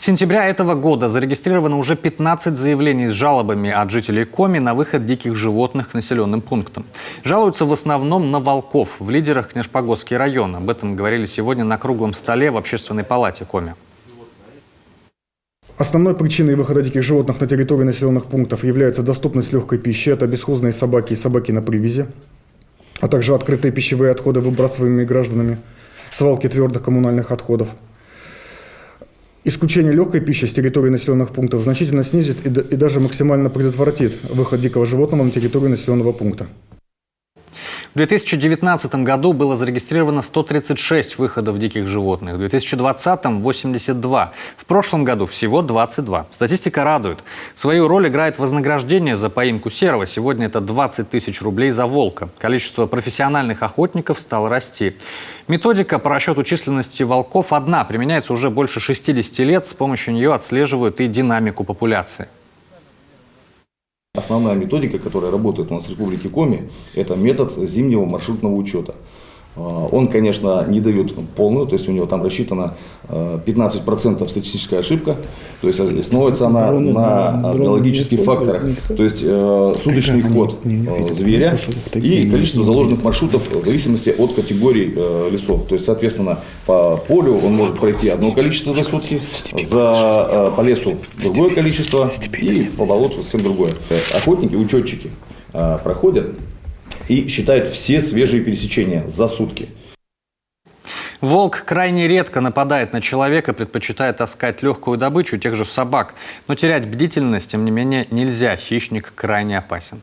С сентября этого года зарегистрировано уже 15 заявлений с жалобами от жителей Коми на выход диких животных к населенным пунктам. Жалуются в основном на волков в лидерах Княжпогосский район. Об этом говорили сегодня на круглом столе в Общественной палате Коми. Основной причиной выхода диких животных на территории населенных пунктов является доступность легкой пищи. Это бесхозные собаки и собаки на привязи, а также открытые пищевые отходы, выбрасываемые гражданами, свалки твердых коммунальных отходов. Исключение легкой пищи с территории населенных пунктов значительно снизит и даже максимально предотвратит выход дикого животного на территорию населенного пункта. В 2019 году было зарегистрировано 136 выходов диких животных, в 2020 – 82, в прошлом году всего 22. Статистика радует. Свою роль играет вознаграждение за поимку серого. Сегодня это 20 тысяч рублей за волка. Количество профессиональных охотников стало расти. Методика по расчету численности волков одна, применяется уже больше 60 лет. С помощью нее отслеживают и динамику популяции. Основная методика, которая работает у нас в Республике Коми, это метод зимнего маршрутного учета. Он, конечно, не дает полную, то есть у него там рассчитана 15% статистическая ошибка, то есть основывается она на биологических факторах, то есть суточный ход зверя и количество заложенных маршрутов в зависимости от категории лесов. То есть, соответственно, по полю он может пройти одно количество за сутки, по лесу другое количество и по болоту совсем другое. Охотники, учетчики проходят и считают все свежие пересечения за сутки. Волк крайне редко нападает на человека, предпочитая таскать легкую добычу, тех же собак. Но терять бдительность, тем не менее, нельзя. Хищник крайне опасен.